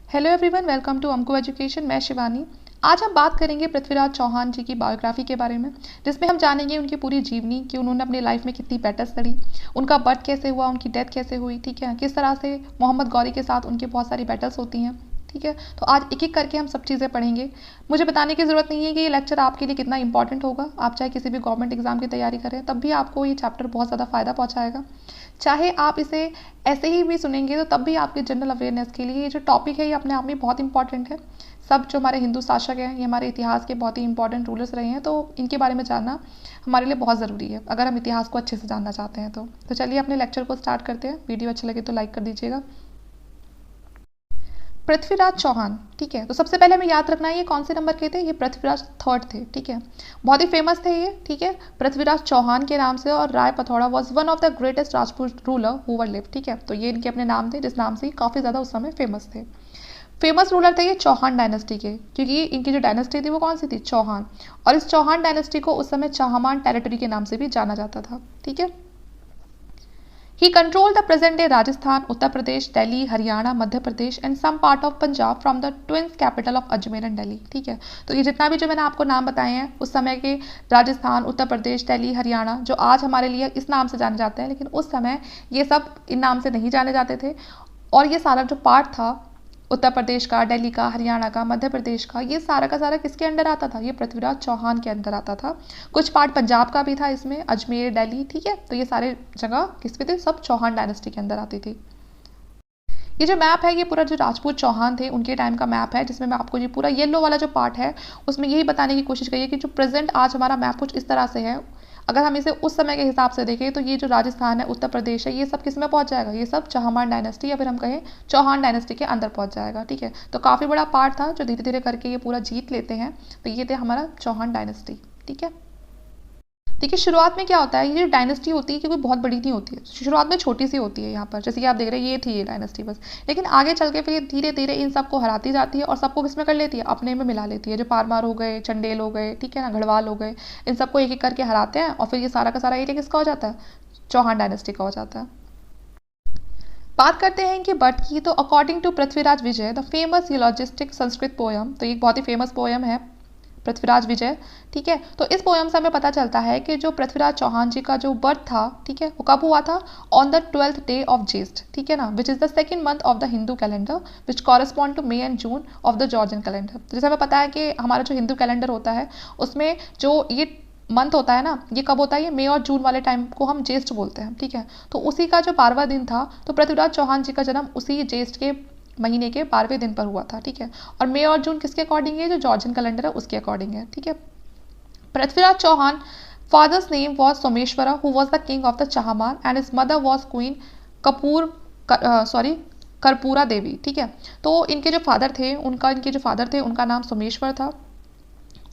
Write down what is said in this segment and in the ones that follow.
Hello everyone, welcome to अमको education. मैं शिवानी। आज हम बात करेंगे पृथ्वीराज चौहान जी की बायोग्राफी के बारे में, जिसमें हम जानेंगे उनकी पूरी जीवनी कि उन्होंने अपनी लाइफ में कितनी बैटल्स लड़ी, उनका बर्थ कैसे हुआ, उनकी डेथ कैसे हुई, ठीक है, किस तरह से मोहम्मद गौरी के साथ उनकी बहुत सारी बैटल्स होती हैं। ठीक है, तो आज एक एक करके हम सब चीज़ें पढ़ेंगे। मुझे बताने की ज़रूरत नहीं है कि ये लेक्चर आपके लिए कितना इंपॉर्टेंट होगा। आप चाहे किसी भी गवर्नमेंट एग्जाम की तैयारी करें, तब भी आपको ये चैप्टर बहुत ज़्यादा फ़ायदा पहुँचाएगा। चाहे आप इसे ऐसे ही भी सुनेंगे तो तब भी आपके जनरल अवेयरनेस के लिए ये जो टॉपिक है ये अपने आप में बहुत इंपॉर्टेंट है। सब जो हमारे हिंदू शासक हैं, ये हमारे इतिहास के बहुत ही इंपॉर्टेंट रूलर्स रहे हैं, तो इनके बारे में जानना हमारे लिए बहुत ज़रूरी है अगर हम इतिहास को अच्छे से जानना चाहते हैं। तो चलिए अपने लेक्चर को स्टार्ट करते हैं। वीडियो अच्छा लगे तो लाइक कर दीजिएगा। पृथ्वीराज चौहान, ठीक है, तो सबसे पहले हमें याद रखना है ये कौन से नंबर के थे। ये पृथ्वीराज थर्ड थे, ठीक है, बहुत ही फेमस थे ये, ठीक है, पृथ्वीराज चौहान के नाम से। और Rai Pithora was one of the greatest Rajput ruler who were live, ठीक है, तो ये इनके अपने नाम थे जिस नाम से काफ़ी ज़्यादा उस समय फेमस थे। फेमस रूलर थे ये चौहान डायनेस्टी के, क्योंकि इनकी जो डायनेस्टी थी वो कौन सी थी, चौहान। और इस चौहान डायनेस्टी को उस समय चाहमान टेरिटरी के नाम से भी जाना जाता था, ठीक है। He controlled the present day Rajasthan, Uttar Pradesh, Delhi, Haryana, Madhya Pradesh and some part of Punjab from the twins capital of Ajmer and Delhi, ठीक है। तो ये जितना भी जो मैंने आपको नाम बताए हैं उस समय के, राजस्थान, उत्तर प्रदेश, दिल्ली, हरियाणा, जो आज हमारे लिए इस नाम से जाने जाते हैं, लेकिन उस समय ये सब इन नाम से नहीं जाने जाते थे। और ये सारा जो पार्ट था उत्तर प्रदेश का, दिल्ली का, हरियाणा का, मध्य प्रदेश का, ये सारा का सारा किसके अंडर आता था, ये पृथ्वीराज चौहान के अंदर आता था। कुछ पार्ट पंजाब का भी था इसमें, अजमेर, दिल्ली, ठीक है, तो ये सारे जगह किस पे थे, सब चौहान डायनेस्टी के अंदर आती थी। ये जो मैप है ये पूरा जो राजपूत चौहान थे उनके टाइम का मैप है, जिसमें मैं आपको ये पूरा येलो वाला जो पार्ट है उसमें यही बताने की कोशिश करी है कि जो प्रेजेंट आज हमारा मैप कुछ इस तरह से है। अगर हम इसे उस समय के हिसाब से देखें तो ये जो राजस्थान है, उत्तर प्रदेश है, ये सब किस में पहुंच जाएगा, ये सब चाहमान डायनेस्टी या फिर हम कहें चौहान डायनेस्टी के अंदर पहुंच जाएगा, ठीक है। तो काफ़ी बड़ा पार्ट था जो धीरे धीरे करके ये पूरा जीत लेते हैं। तो ये थे हमारा चौहान डायनेस्टी, ठीक है। देखिए शुरुआत में क्या होता है, ये जो डायनेस्टी होती है क्योंकि बहुत बड़ी नहीं होती है, शुरुआत में छोटी सी होती है। यहाँ पर जैसे कि आप देख रहे हैं ये थी ये डायनेस्टी बस, लेकिन आगे चल के फिर धीरे धीरे इन सबको हराती जाती है और सबको किसमें कर लेती है, अपने में मिला लेती है। जो पारमार हो गए, चंडेल हो गए, ठीक है ना, गढ़वाल हो गए, इन सबको एक एक करके हराते हैं और फिर ये सारा का सारा एरिया किसका हो जाता है, चौहान डायनेस्टी का हो जाता है। बात करते हैं इनकी बर्थ की, तो according to Prithviraj Vijay the famous eulogistic Sanskrit poem, तो ये बहुत ही फेमस पोयम है पृथ्वीराज विजय, ठीक है। तो इस पोयम से हमें पता चलता है कि जो पृथ्वीराज चौहान जी का जो बर्थ था, ठीक है, वो कब हुआ था, on the 12th day of ज्येष्ठ, ठीक है ना, which is the second month of the Hindu calendar which correspond to May and June of the Georgian calendar. जैसे हमें पता है कि हमारा जो हिंदू कैलेंडर होता है उसमें जो ये मंथ होता है ना, ये कब होता है, ये मई और जून वाले टाइम को हम ज्येष्ठ बोलते हैं, ठीक है। तो उसी का जो 12वां दिन था, तो पृथ्वीराज चौहान जी का जन्म उसी ज्येष्ठ के महीने के 12वें दिन पर हुआ था, ठीक है। और मई और जून किसके अकॉर्डिंग है, जो जॉर्जियन कैलेंडर है उसके अकॉर्डिंग है, ठीक है। Prithviraj Chauhan father's name was Someshwara who was the king of the Chahamana and his mother was queen Kapoor Karpura Devi, ठीक है। तो इनके जो फादर थे उनका नाम सोमेश्वर था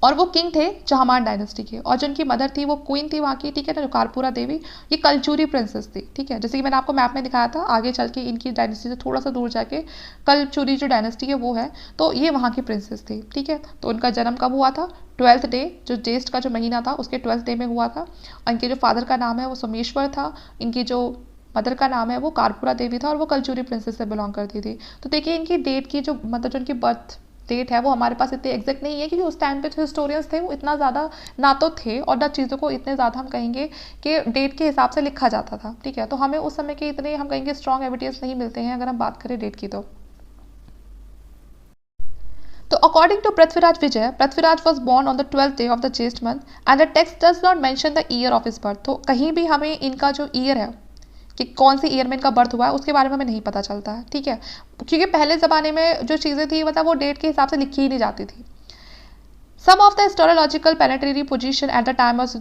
और वो किंग थे चाहमान डायनेस्टी के। और जो उनकी मदर थी वो क्वीन थी वहाँ की, ठीक है ना, जो कारपुरा देवी, ये कलचूरी प्रिंसेस थी, ठीक है। जैसे कि मैंने आपको मैप में दिखाया था, आगे चल के इनकी डायनेस्टी से थोड़ा सा दूर जाके कलचूरी जो डायनेस्टी है वो है, तो ये वहाँ की प्रिंसेस थी, ठीक है। तो उनका जन्म कब हुआ था, 12th डे, जो ज्येष्ठ का जो महीना था उसके 12th डे में हुआ था। और इनके जो फादर का नाम है वो सोमेश्वर था, इनकी जो मदर का नाम है वो कारपुरा देवी था और वो कलचूरी प्रिंसेस से बिलोंग करती थी। तो देखिए इनकी डेट की जो मतलब जो उनकी बर्थ डेट है वो हमारे पास इतनी एग्जैक्ट नहीं है, क्योंकि उस टाइम पे जो हिस्टोरियंस थे वो इतना ज़्यादा ना तो थे और ना चीज़ों को इतने ज़्यादा हम कहेंगे कि डेट के हिसाब से लिखा जाता था, ठीक है। तो हमें उस समय के इतने हम कहेंगे स्ट्रॉन्ग एविडेंस नहीं मिलते हैं अगर हम बात करें डेट की। तो according to Prithviraj Vijay, Prithviraj was born on the 12th day of the Jyeshtha month and the text does not mention the year of his birth. तो कहीं भी हमें इनका जो ईयर है कि कौन सी ईयर में इनका बर्थ हुआ है उसके बारे में हमें नहीं पता चलता है, ठीक है, क्योंकि पहले ज़माने में जो चीज़ें थी मतलब वो डेट के हिसाब से लिखी ही नहीं जाती थी। Some of the astrological planetary position at the time of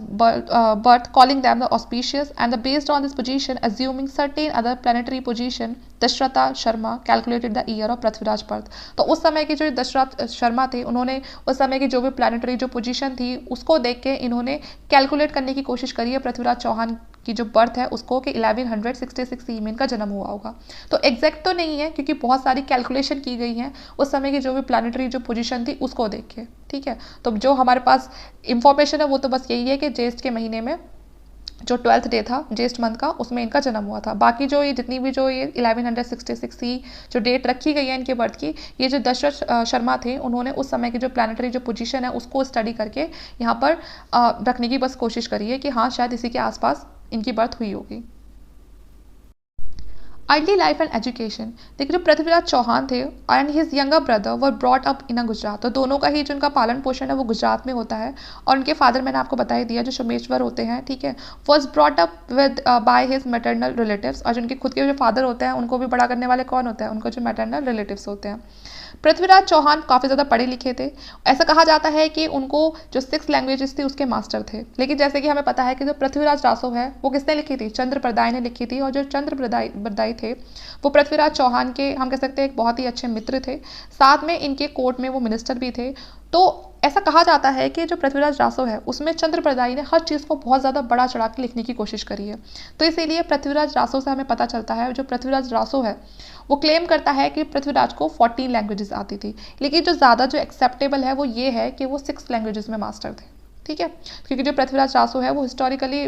birth, calling them the auspicious, and based on this position, assuming certain other planetary position, Dasharatha Sharma calculated the year of Prithviraj birth. तो उस समय के जो दशरथ शर्मा थे उन्होंने उस समय की जो भी प्लानिटरी जो पोजीशन थी उसको देख के इन्होंने कैलकुलेट करने की कोशिश करी है पृथ्वीराज चौहान की जो बर्थ है उसको कि 1166 में इनका जन्म हुआ होगा। तो एग्जैक्ट तो नहीं है क्योंकि बहुत सारी कैलकुलेशन की गई हैं उस समय की जो भी प्लानिटरी जो पोजीशन थी उसको देख के, ठीक है। तो जो हमारे पास इंफॉर्मेशन है वो तो बस यही है कि ज्येष्ठ के महीने में जो 12th डे था ज्येष्ठ मंथ का, उसमें इनका जन्म हुआ था। बाकी जो ये जितनी भी जो ये 1166 ही जो डेट रखी गई है इनके बर्थ की, ये जो दशरथ शर्मा थे उन्होंने उस समय की जो प्लानिटरी जो पोजीशन है उसको स्टडी करके यहाँ पर रखने की बस कोशिश करी है कि हाँ शायद इसी के आसपास इनकी बर्थ हुई होगी। Early life and education. देखिए जो पृथ्वीराज चौहान थे and his younger brother were brought up in a Gujarat, तो दोनों का ही जो उनका पालन पोषण है वो गुजरात में होता है। और उनके फादर मैंने आपको बता ही दिया जो सोमेश्वर होते हैं, ठीक है, was brought up with by his maternal relatives, और जिनके खुद के जो फादर होते हैं उनको भी बड़ा करने वाले कौन होते हैं, उनको जो मैटरनल रिलेटिव्स होते हैं। पृथ्वीराज चौहान काफ़ी ज़्यादा पढ़े लिखे थे। ऐसा कहा जाता है कि उनको जो 6 लैंग्वेजेस थी उसके मास्टर थे। लेकिन जैसे कि हमें पता है कि जो पृथ्वीराज रासो है वो किसने लिखी थी, चंद्रप्रदाय ने लिखी थी। और जो चंद्रप्रदाय थे वो पृथ्वीराज चौहान के हम कह सकते हैं एक बहुत ही अच्छे मित्र थे। साथ में इनके कोर्ट में वो मिनिस्टर भी थे। तो ऐसा कहा जाता है कि जो पृथ्वीराज रासो है उसमें चंद्रप्रदायी ने हर चीज़ को बहुत ज़्यादा बड़ा चढ़ा के लिखने की कोशिश करी है। तो इसीलिए पृथ्वीराज रासो से हमें पता चलता है जो पृथ्वीराज रासो है वो क्लेम करता है कि पृथ्वीराज को 14 लैंग्वेजेस आती थी। लेकिन जो ज़्यादा जो एक्सेप्टेबल है वो ये है कि वो 6 लैंग्वेजेस में मास्टर थे, ठीक है, क्योंकि जो पृथ्वीराज रासो है वो हिस्टोरिकली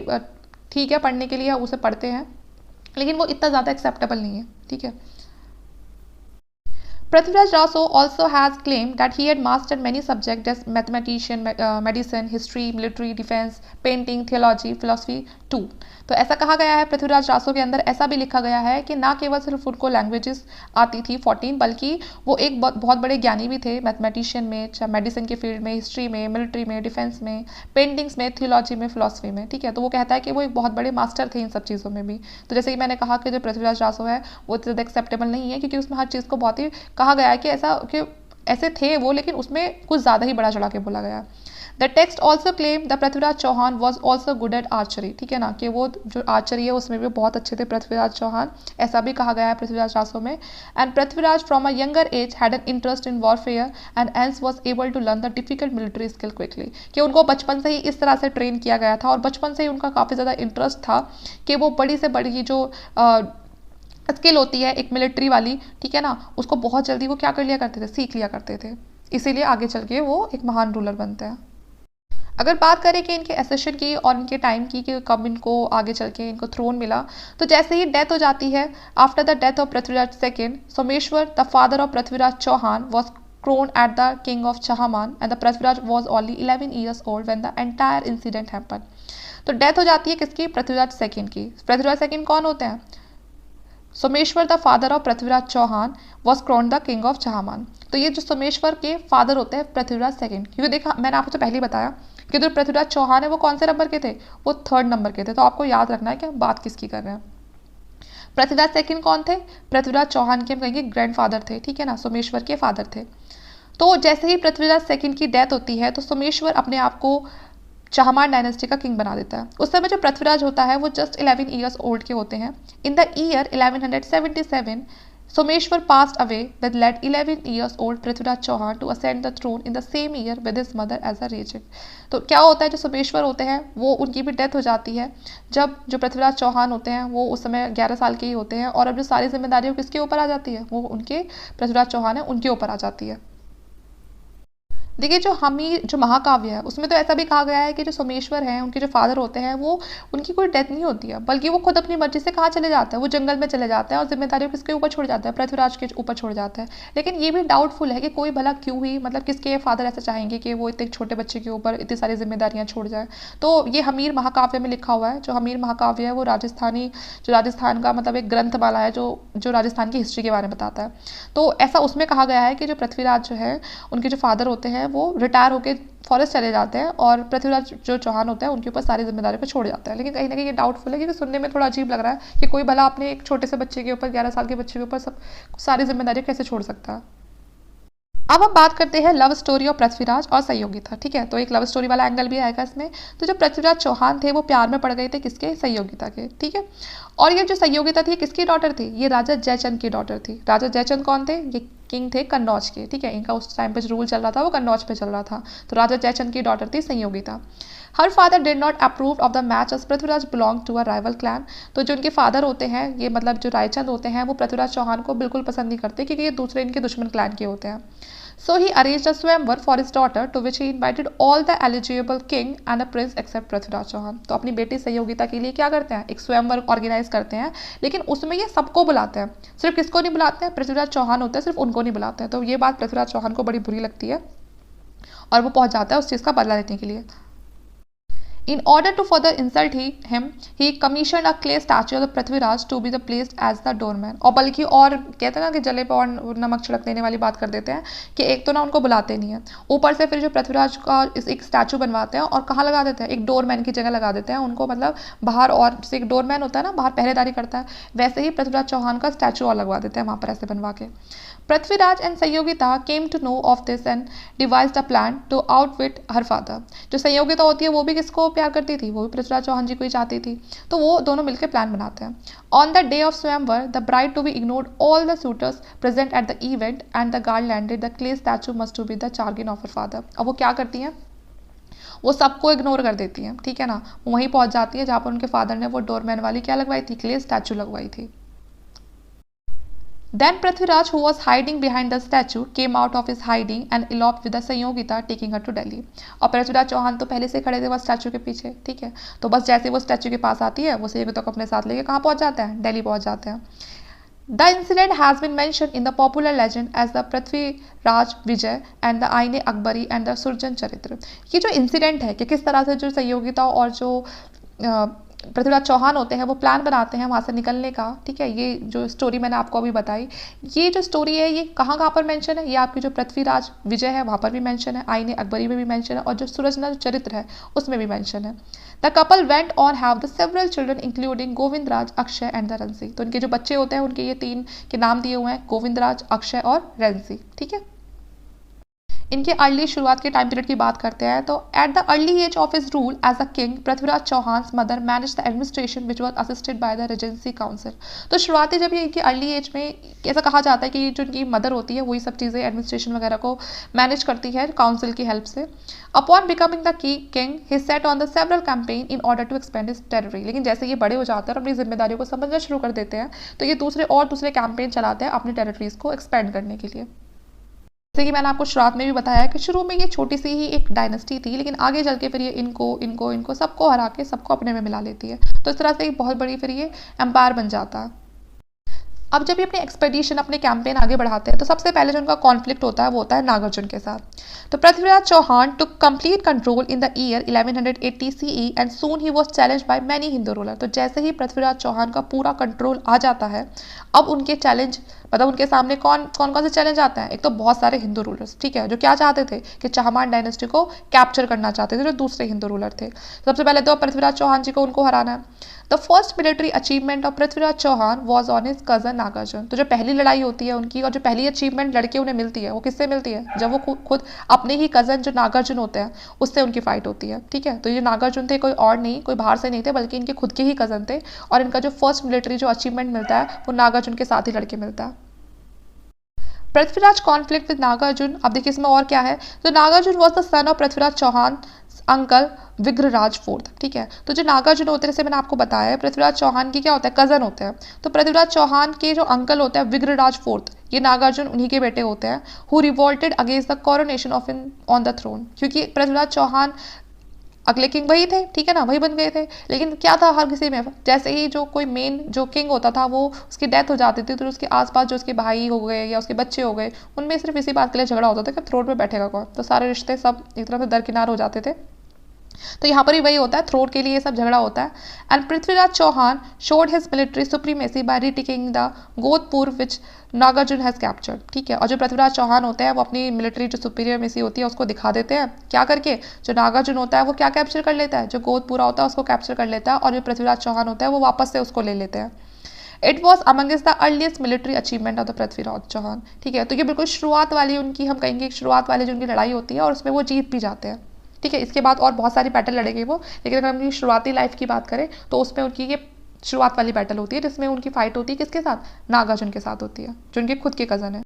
ठीक है पढ़ने के लिए उसे पढ़ते हैं, लेकिन वो इतना ज़्यादा एक्सेप्टेबल नहीं है, ठीक है। Prithviraj Raso also has claimed that he had mastered many subjects as mathematician, medicine, history, military, defense, painting, theology, philosophy too. तो ऐसा कहा गया है पृथ्वीराज रासो के अंदर, ऐसा भी लिखा गया है कि ना केवल सिर्फ उनको लैंग्वेजेस आती थी 14, बल्कि वो एक बहुत बड़े ज्ञानी भी थे मैथमेटिशियन में, चाहे मेडिसिन के फील्ड में, हिस्ट्री में, मिलिट्री में, डिफेंस में, पेंटिंग्स में, थियोलॉजी में, फिलोसफी में, ठीक है। तो वो कहता है कि वो एक बहुत बड़े मास्टर थे इन सब चीज़ों में भी। तो जैसे कि मैंने कहा कि जो पृथ्वीराज रासो है वो इतना ज़्यादा एक्सेप्टेबल नहीं है क्योंकि उसमें हर चीज़ को बहुत ही कहा गया है कि ऐसे थे वो, लेकिन उसमें कुछ ज़्यादा ही बड़ा चढ़ा के बोला गया। The text also claim the Prithviraj Chauhan was also good at archery, ठीक है ना, कि वो जो आर्चरी है उसमें भी बहुत अच्छे थे पृथ्वीराज चौहान, ऐसा भी कहा गया है पृथ्वीराज रासो में। And Prithviraj from a younger age had an interest in warfare and एंस was able to learn the difficult military skill quickly, कि उनको बचपन से ही इस तरह से ट्रेन किया गया था और बचपन से ही उनका काफ़ी ज़्यादा इंटरेस्ट था कि वो बड़ी से बड़ी जो स्किल होती है एक मिलिट्री वाली, ठीक है ना, उसको बहुत जल्दी वो क्या कर लिया करते थे, सीख लिया करते थे। इसीलिए आगे चल के वो एक महान रूलर बनते हैं। अगर बात करें कि इनके एसेशन की और इनके टाइम की कि कब इनको आगे चल के इनको थ्रोन मिला, तो जैसे ही डेथ हो जाती है, after the death of Prithviraj second, Someshwar the father of Prithviraj Chauhan was crowned at the king of Chahaman and the Prithviraj was only 11 years old when the entire incident happened। तो डेथ हो जाती है किसकी, पृथ्वीराज सेकेंड की। पृथ्वीराज सेकेंड कौन होते हैं, Someshwar the father of Prithviraj Chauhan was crowned the king of Chahamana. तो ये जो सोमेश्वर के फादर होते हैं पृथ्वीराज सेकेंड, क्योंकि देखा मैंने आपको तो पहले ही बताया कि जो पृथ्वीराज चौहान है वो कौन से नंबर के थे, वो 3rd नंबर के थे। तो आपको याद रखना है कि हम बात किसकी कर रहे हैं। पृथ्वीराज सेकेंड कौन थे, पृथ्वीराज चौहान के हम कहेंगे ग्रैंडफादर थे, ठीक है ना, सोमेश्वर के फादर थे। तो जैसे ही पृथ्वीराज सेकेंड की डेथ होती है तो सोमेश्वर अपने आप को चाहमान डायनेस्टी का किंग बना देता है। उस समय जो पृथ्वीराज होता है वो जस्ट 11 ईयर्स ओल्ड के होते हैं। In the year 1177 Someshwar passed away with late 11 years old Prithviraj Chauhan to ascend the throne in the same year with his mother as a regent. तो क्या होता है, जो सोमेश्वर होते हैं वो उनकी भी डेथ हो जाती है जब जो पृथ्वीराज चौहान होते हैं वो उस समय 11 साल के ही होते हैं, और अब जो सारी जिम्मेदारी किसके ऊपर आ जाती है, वो उनके पृथ्वीराज चौहान है उनके ऊपर आ जाती है। देखिए जो हमीर जो महाकाव्य है उसमें तो ऐसा भी कहा गया है कि जो सोमेश्वर हैं उनके जो फादर होते हैं वो उनकी कोई डेथ नहीं होती है, बल्कि वो खुद अपनी मर्जी से कहाँ चले जाते हैं, वो जंगल में चले जाते हैं और जिम्मेदारी किसके ऊपर छोड़ जाता है, पृथ्वीराज के ऊपर छोड़ जाता है। लेकिन ये भी डाउटफुल है कि कोई भला क्यों ही, मतलब किसके फादर ऐसा चाहेंगे कि वो इतने छोटे बच्चे के ऊपर इतनी सारी जिम्मेदारियाँ छोड़ जाए। तो ये हमीर महाकाव्य में लिखा हुआ है। जो हमीर महाकाव्य है वो राजस्थान का मतलब एक ग्रंथमाला है जो राजस्थान की हिस्ट्री के बारे में बताता है। तो ऐसा उसमें कहा गया है कि जो पृथ्वीराज जो है उनके जो फादर होते हैं वो रिटायर होकर फॉरेस्ट चले जाते हैं और पृथ्वीराज जो चौहान होते हैं उनके ऊपर सारी जिम्मेदारी पर छोड़ जाता है। लेकिन कहीं ना कहीं ये डाउटफुल है, क्योंकि सुनने में थोड़ा अजीब लग रहा है कि कोई भला अपने एक छोटे से बच्चे के ऊपर 11 साल के बच्चे के ऊपर सब सारी जिम्मेदारी कैसे छोड़ सकता है। अब हम बात करते हैं लव स्टोरी ऑफ पृथ्वीराज और सहयोगिता, ठीक है। तो एक लव स्टोरी वाला एंगल भी आएगा इसमें। तो जो पृथ्वीराज चौहान थे वो प्यार में पड़ गए थे किसके, सहयोगिता के, ठीक है। और ये जो सहयोगिता थी किसकी डॉटर थी, ये राजा जयचंद की डॉटर थी। राजा जयचंद कौन थे, ये किंग थे कन्नौज के, ठीक है। इनका उस टाइम पे जो रूल चल रहा था वो कन्नौज पे चल रहा था। तो राजा जयचंद की डॉटर थी Sanyogita. Her father did not approve of the match as Prithviraj belong to a rival clan. तो जो उनके फादर होते हैं ये मतलब जो रायचंद होते हैं वो पृथ्वीराज चौहान को बिल्कुल पसंद नहीं करते क्योंकि ये दूसरे इनके दुश्मन क्लैन के होते हैं। So he arranged a swayamvar for his daughter, to which he invited all the eligible king and a prince except Prithviraj Chauhan. तो अपनी बेटी संयोगिता के लिए क्या करते हैं, एक स्वयंवर ऑर्गेनाइज करते हैं, लेकिन उसमें ये सबको बुलाते हैं, सिर्फ किसको नहीं बुलाते हैं, पृथ्वीराज चौहान होते हैं, सिर्फ उनको नहीं बुलाते हैं। तो ये बात पृथ्वीराज चौहान को बड़ी बुरी लगती है और वो पहुंच जाता है उस चीज़ का बदला लेने के लिए। In order to further insult him, he commissioned a clay statue of the Prithviraj to be placed as the doorman। और बल्कि और कहते हैं ना कि जले पर और नमक छिड़क देने वाली बात कर देते हैं कि एक तो ना उनको बुलाते नहीं है, ऊपर से फिर जो पृथ्वीराज का एक स्टैचू बनवाते हैं और कहाँ लगा देते हैं, एक डोरमैन की जगह लगा देते हैं उनको, मतलब बाहर, और जैसे एक डोरमैन होता है ना बाहर पहरेदारी करता है, वैसे ही पृथ्वीराज चौहान का स्टैचू और लगवा देते हैं वहाँ पर ऐसे बनवा के। Prithviraj and Sanyogita came to know of this and devised a plan to outwit her father. जो संयोगिता होती है वो भी किसको प्यार करती थी, वो भी पृथ्वीराज चौहान जी को ही चाहती थी, तो वो दोनों मिलकर प्लान बनाते हैं। On the day of swayamvar the bride to be ignored all the suitors present at the event and the guard landed the clay statue must to be the chagrin of her father. अब वो क्या करती हैं, वो सबको ignore कर देती हैं, ठीक है ना, वहीं पहुंच जाती है जहाँ पर उनके फादर ने वो डोरमैन वाली क्या लगवाई थी, क्ले स्टैचू लगवाई थी। Then Prithviraj, who was hiding behind the statue, came out of his hiding and eloped with the Sanyogita, taking her to Delhi। और पृथ्वीराज चौहान तो पहले से खड़े थे वह स्टैचू के पीछे, ठीक है, तो बस जैसे वो स्टैचू के पास आती है वो संयोगिता को अपने साथ लेके कहाँ पहुँच जाते हैं, दिल्ली पहुँच जाते हैं। The incident has been mentioned in the popular legend as the Prithviraj Vijay and the आईने अकबरी and the सुरजन चरित्र। ये जो इंसिडेंट है कि किस तरह से जो संयोगिता और जो पृथ्वीराज चौहान होते हैं वो प्लान बनाते हैं वहाँ से निकलने का, ठीक है, ये जो स्टोरी मैंने आपको अभी बताई, ये जो स्टोरी है ये कहाँ कहाँ पर मेंशन है, ये आपकी जो पृथ्वीराज विजय है वहाँ पर भी मेंशन है, आईने अकबरी में भी मेंशन है, और जो सूरजना जो चरित्र है उसमें भी मेंशन है। The couple went on have the several children including Govindraj, Akshay and the रंसी। तो इनके जो बच्चे होते हैं उनके ये 3 के नाम दिए हुए हैं, गोविंदराज, अक्षय और रंसी, ठीक है। इनके अर्ली शुरुआत के टाइम पीरियड की बात करते हैं तो at the early age of his rule as a king Prithviraj Chauhan's mother manage the administration which was assisted by the regency council. तो शुरुआती जब ये इनकी अर्ली एज में ऐसा कहा जाता है कि जो इनकी मदर होती है वही सब चीज़ें एडमिनिस्ट्रेशन वगैरह को मैनेज करती है काउंसिल की हेल्प से। Upon becoming the king he set on the several campaign in order to expand his territory. लेकिन जैसे ये बड़े हो जाते हैं और अपनी जिम्मेदारियों को समझना शुरू कर देते हैं तो ये दूसरे कैंपेन चलाते हैं अपनी टेरिटरीज को एक्सपेंड करने के लिए। जैसे कि मैंने आपको शुरुआत में भी बताया कि शुरू में ये छोटी सी ही एक डायनेस्टी थी, लेकिन आगे चल के फिर ये इनको सबको हरा के सबको अपने में मिला लेती है, तो इस तरह से एक बहुत बड़ी फिर ये एम्पायर बन जाता है। अब जब ये अपने एक्सपेडिशन अपने कैंपेन आगे बढ़ाते हैं तो सबसे पहले जो उनका कॉन्फ्लिक्ट होता है वो होता है नागार्जुन के साथ। तो Prithviraj Chauhan took complete control in the year 1180 CE and soon he was challenged by many Hindu ruler. तो जैसे ही पृथ्वीराज चौहान का पूरा कंट्रोल आ जाता है, अब उनके चैलेंज मतलब उनके सामने कौन से चैलेंज आते हैं, एक तो बहुत सारे हिंदू रूलर्स, ठीक है, जो क्या चाहते थे कि चाहमान डायनेस्टी को कैप्चर करना चाहते थे, जो दूसरे हिंदू रूलर थे। सबसे पहले तो पृथ्वीराज चौहान जी को उनको हराना है। The first military achievement of Prithviraj Chauhan was on his cousin Nagarjuna. तो जो पहली लड़ाई होती है उनकी और जो पहली अचीवमेंट लड़के उन्हें मिलती है वो किससे मिलती है, जब वो खुद अपने ही कजन जो नागार्जुन होते हैं उससे उनकी फाइट होती है, ठीक है। तो ये नागार्जुन थे कोई और नहीं, कोई बाहर से नहीं थे, बल्कि इनके खुद के ही कजन थे, और इनका जो फर्स्ट मिलिट्री जो अचीवमेंट मिलता है वो नागार्जुन के साथ ही लड़के मिलता है। Prithviraj conflict with Nagarjuna. अब देखिए इसमें और क्या है, तो Nagarjuna was the son of Prithviraj Chauhan uncle Vigraharaja fourth, ठीक है। तो जो नागार्जुन होते हैं जैसे मैंने आपको बताया है पृथ्वीराज चौहान की क्या होता है, कजन होते हैं। तो पृथ्वीराज चौहान के जो अंकल होते हैं विग्रराज फोर्थ, ये नागार्जुन उन्हीं के बेटे होते हैं, who revolted against the coronation of in on the throne. क्योंकि पृथ्वीराज चौहान अगले किंग वही थे, ठीक है ना, वही बन गए थे, लेकिन क्या था हर किसी में, जैसे ही जो कोई मेन जो किंग होता था वो उसकी डेथ हो जाती थी तो उसके आसपास जो उसके भाई हो गए या उसके बच्चे हो गए उनमें सिर्फ इसी बात के लिए झगड़ा होता था कि थ्रोन पे बैठेगा कौन, तो सारे रिश्ते सब एक तरह से दरकिनार हो जाते थे। तो यहाँ पर भी वही होता है, थ्रोन के लिए ये सब झगड़ा होता है। And Prithviraj Chauhan showed his military supremacy by retaking the Gudapura which Nagarjuna has captured, ठीक है। और जो पृथ्वीराज चौहान होते हैं वो अपनी मिलिट्री जो सुपीरियमेसी होती है उसको दिखा देते हैं, क्या करके, जो नागार्जुन होता है वो क्या कैप्चर कर लेता है, जो गोदपुरा होता है उसको कैप्चर कर लेता है, और जो पृथ्वीराज चौहान होता है वो वापस से उसको ले लेते हैं। It was amongst the earliest military achievement of the Prithviraj Chauhan, ठीक है। तो ये बिल्कुल शुरुआत वाली उनकी, हम कहेंगे शुरुआत वाली जो उनकी लड़ाई होती है और उसमें वो जीत भी जाते हैं, ठीक है। इसके बाद और बहुत सारी बैटल लड़ेंगे वो, लेकिन अगर हम उनकी शुरुआती लाइफ की बात करें तो उसमें उनकी ये शुरुआत वाली बैटल होती है जिसमें उनकी फाइट होती है किसके साथ, नागार्जुन के साथ होती है, जो उनके खुद के कज़न है।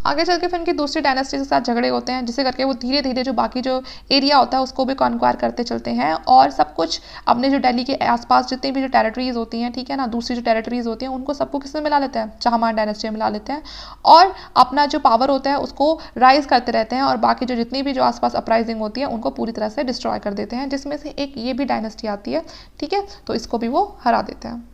आगे चल के फिर इनकी दूसरी डायनेस्टी के साथ झगड़े होते हैं, जिससे करके वो धीरे धीरे जो बाकी जो एरिया होता है उसको भी कॉन्क्वायर करते चलते हैं और सब कुछ अपने जो दिल्ली के आसपास जितनी भी जो टेरिटरीज होती हैं, ठीक है ना, दूसरी जो टेरिटरीज होती हैं उनको सबको किसमें मिला लेते हैं, चाहमान डायनेस्टी में मिला लेते हैं और अपना जो पावर होता है उसको राइज करते रहते हैं और बाकी जो जितनी भी जो आसपास अपराइजिंग होती है उनको पूरी तरह से डिस्ट्रॉय कर देते हैं, जिसमें से एक ये भी डायनेस्टी आती है, ठीक है, तो इसको भी वो हरा देते हैं।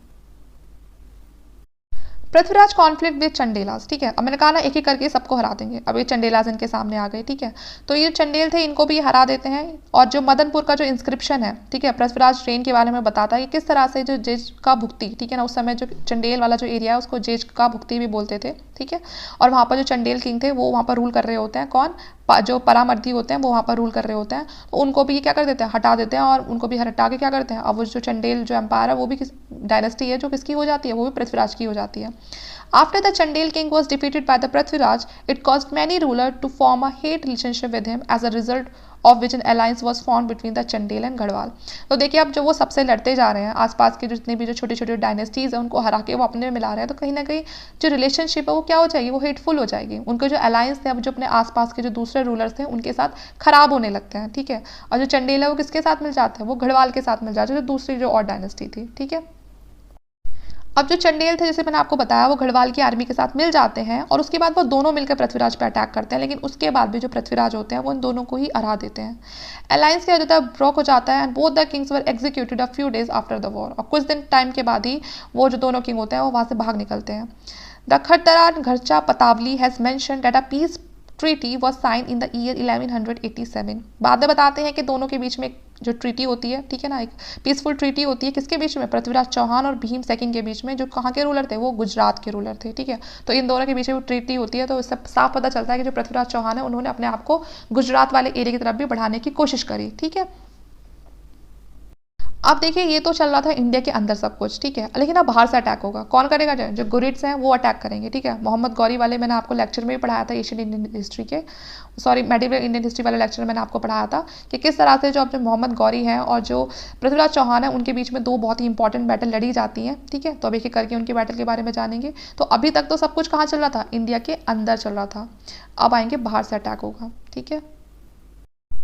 पृथ्वीराज कॉन्फ्लिक्ट विद चंडेलास, ठीक है, अब मैंने कहा ना एक एक करके सबको हरा देंगे, अब ये चंडेलास इनके सामने आ गए, ठीक है, तो ये चंडेल थे इनको भी हरा देते हैं और जो मदनपुर का जो इंस्क्रिप्शन है, ठीक है, पृथ्वीराज ट्रेन के बारे में बताता है कि किस तरह से जो जेज का भुक्ति, ठीक है ना, उस समय जो चंडेल वाला जो एरिया है उसको जेज का भुक्ति भी बोलते थे, ठीक है, और वहाँ पर जो चंडेल किंग थे वो वहाँ पर रूल कर रहे होते हैं, कौन, जो परामर्दी होते हैं वो वहाँ पर रूल कर रहे होते हैं, तो उनको भी ये क्या कर देते हैं, हटा देते हैं और उनको भी हटा के क्या करते हैं, अब वो जो चंडेल जो एम्पायर है वो भी किस डायनेस्टी है जो किसकी हो जाती है, वो भी पृथ्वीराज की हो जाती है। After the Chandel king was defeated by the Prithviraj, it caused many rulers to form a hate relationship with him, as a result of which an alliance was formed between the Chandel and Garhwal। तो देखिए अब जो वो सबसे लड़ते जा रहे हैं, आसपास के जितने भी जो छोटे छोटे डायनेस्टीज हैं उनको हरा के वो अपने में मिला रहे हैं, तो कहीं ना कहीं जो रिलेशनशिप है वो क्या हो जाएगी, वो हेटफुल हो जाएगी, उनके जो अलायंस थे अब जो अपने आसपास के जो दूसरे रूलर्स थे उनके साथ खराब होने लगते हैं, ठीक है, और जो चंडेल है वो किसके साथ मिल जाते हैं, वो गढ़वाल के साथ मिल जाते हैं, जो दूसरी जो और डायनेस्टी थी, ठीक है। अब जो चंडेल थे जैसे मैंने आपको बताया वो गढ़वाल की आर्मी के साथ मिल जाते हैं और उसके बाद वो दोनों मिलकर पृथ्वीराज पर अटैक करते हैं, लेकिन उसके बाद भी जो पृथ्वीराज होते हैं वो इन दोनों को ही हरा देते हैं। अलायंस क्या होता है, ब्रोक हो जाता है and both the Kings were executed a few days after the war, और कुछ दिन टाइम के बाद ही वो जो दोनों किंग होते हैं वो वहाँ से भाग निकलते हैं। The Kharataragaccha Pattavali has mention that a peace treaty was sign in the year 1187। बाद में बताते हैं कि दोनों के बीच में जो ट्रीटी होती है, ठीक है ना, एक पीसफुल ट्रीटी होती है, किसके बीच में, पृथ्वीराज चौहान और भीम सेकंड के बीच में, जो कहाँ के रूलर थे, वो गुजरात के रूलर थे, ठीक है, तो इन दोनों के बीच में ट्रीटी होती है, तो इससे साफ पता चलता है कि जो पृथ्वीराज चौहान है उन्होंने अपने आप को गुजरात वाले एरिया की तरफ भी बढ़ाने की कोशिश करी, ठीक है। अब देखिए ये तो चल रहा था इंडिया के अंदर सब कुछ, ठीक है, लेकिन अब बाहर से अटैक होगा, कौन करेगा, जो गुरिड्स हैं वो अटैक करेंगे, ठीक है, मोहम्मद गौरी वाले मैंने आपको लेक्चर में भी पढ़ाया था, एशियन इंडियन हिस्ट्री के, सॉरी मेडिवल इंडियन हिस्ट्री वाले लेक्चर में मैंने आपको पढ़ाया था कि किस तरह से जो अब जो मोहम्मद गौरी हैं और जो पृथ्वीराज चौहान है उनके बीच में दो बहुत ही इंपॉर्टेंट बैटल लड़ी जाती हैं, ठीक है, तो अब एक एक करके उनके बैटल के बारे में जानेंगे। तो अभी तक तो सब कुछ कहाँ चल रहा था, इंडिया के अंदर चल रहा था, अब आएंगे बाहर से अटैक होगा, ठीक है।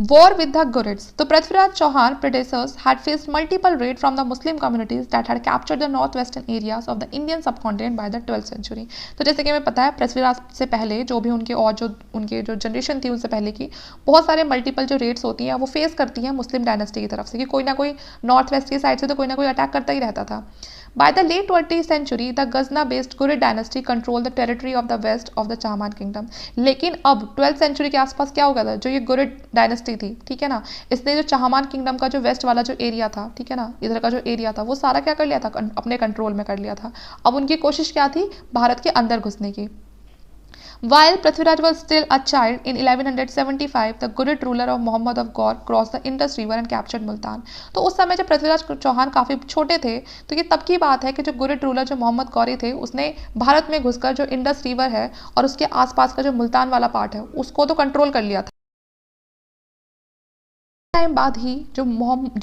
War with the Ghurids. तो Prithviraj Chauhan predecessors had faced multiple raids from the Muslim communities that had captured the northwestern areas of the Indian subcontinent by the 12th century। तो जैसे कि हमें पता है पृथ्वीराज से पहले जो भी उनके और जो उनके जो जनरेशन थी उनसे पहले की बहुत सारे मल्टीपल जो रेड्स होती हैं वो फेस करती हैं मुस्लिम डायनेस्टी की तरफ से, कि कोई ना कोई नॉर्थ वेस्ट की साइड से तो कोई ना कोई अटैक करता ही रहता था। By the late 20th century, the Ghazna-based Ghurid dynasty controlled the territory of the west of the Chahman kingdom। लेकिन अब 12th सेंचुरी के आसपास क्या हो गया था, जो ये गुरिड डायनेस्टी थी, ठीक है ना, इसने जो चाहमान किंगडम का जो वेस्ट वाला जो एरिया था, ठीक है ना, इधर का जो एरिया था वो सारा क्या कर लिया था, अपने कंट्रोल में कर लिया था। अब उनकी कोशिश क्या थी, भारत के अंदर घुसने की। While Prithviraj was still a child, in 1175, the Ghurid ruler of Muhammad of Gaur crossed the Indus River and captured Multan। तो उस समय जब पृथ्वीराज चौहान काफ़ी छोटे थे तो ये तब की बात है कि जो गुरिड रूलर जो मोहम्मद गौरी थे उसने भारत में घुसकर जो इंडस रिवर है और उसके आसपास का जो मुल्तान वाला पार्ट है उसको तो कंट्रोल कर लिया था। टाइम बाद ही जो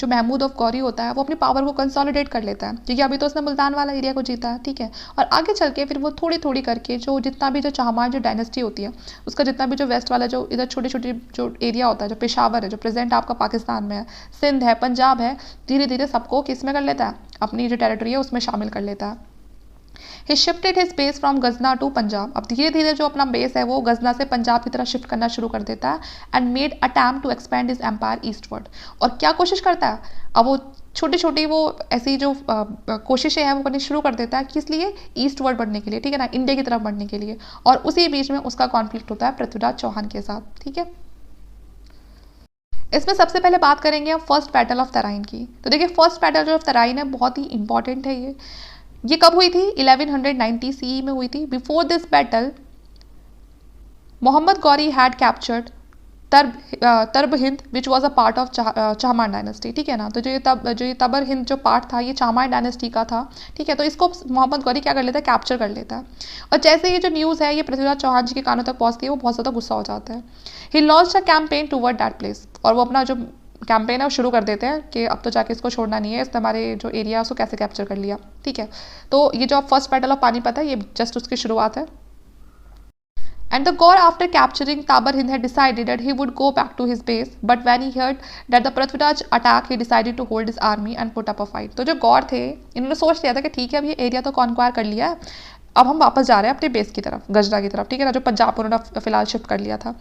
महमूद ऑफ गौरी होता है वो अपनी पावर को कंसोलिडेट कर लेता है, क्योंकि अभी तो उसने मुल्तान वाला एरिया को जीता है, ठीक है, और आगे चल के फिर वो थोड़ी थोड़ी करके जो जितना भी जो चाहमान जो डायनेस्टी होती है उसका जितना भी जो वेस्ट वाला जो इधर छोटे छोटे जो एरिया होता है, जो पेशावर है जो प्रेजेंट आपका पाकिस्तान में है, सिंध है, पंजाब है, धीरे धीरे सबको किस में कर लेता है, अपनी जो टेरिटरी है उसमें शामिल कर लेता है। He shifted his base from Gajna to Punjab. अब धीरे धीरे जो अपना बेस है वो गजना से पंजाब की तरफ शिफ्ट करना शुरू कर देता है and made attempt to expand his empire eastward. और क्या कोशिश करता है, अब वो छोटी छोटी वो ऐसी जो कोशिशें हैं वो करनी शुरू कर देता है, किस लिए, ईस्टवर्ड बढ़ने के लिए, ठीक है ना, इंडिया की तरफ बढ़ने के लिए, और उसी बीच में उसका कॉन्फ्लिक्ट होता है पृथ्वीराज चौहान के साथ, ठीक है। इसमें सबसे पहले बात करेंगे हम फर्स्ट बैटल ऑफ तराइन की। तो देखिए फर्स्ट बैटल ऑफ तराइन है बहुत ही इंपॉर्टेंट है ये कब हुई थी, 1190 CE में हुई थी। Before this battle Mohammad Ghori had captured Tabarhind which was a part of Chahamana dynasty, ठीक है ना, तो जो ये तबर हिंद जो पार्ट था ये चाहमान डायनेस्टी का था, ठीक है, तो इसको मोहम्मद गौरी क्या कर लेता है, कैप्चर कर लेता है। और जैसे ये जो न्यूज़ है ये पृथ्वीराज चौहान जी के कानों तक पहुंचती है वो बहुत ज़्यादा गुस्सा हो जाता है। He launch a campaign toward that place, और वो अपना जो कैंपेन है वो शुरू कर देते हैं कि अब तो जाके इसको छोड़ना नहीं है, इसने हमारे जो एरिया है उसको कैसे कैप्चर कर लिया, ठीक है। तो ये जो फर्स्ट बैटल ऑफ पानीपत है ये जस्ट उसकी शुरुआत है। And the Gaur, after capturing Tabar Hind, had decided that he would go back to his base. But when he heard that the Prithviraj attack, he decided to hold his army and put up a fight. तो जो गौर थे, इन्होंने सोच लिया था कि ठीक है, अब ये एरिया तो कॉन्क्वायर कर लिया है, अब हम वापस जा रहे हैं अपने बेस की तरफ, गजरा की तरफ, ठीक है ना, जो पंजाब उन्होंने फिलहाल शिफ्ट कर लिया था।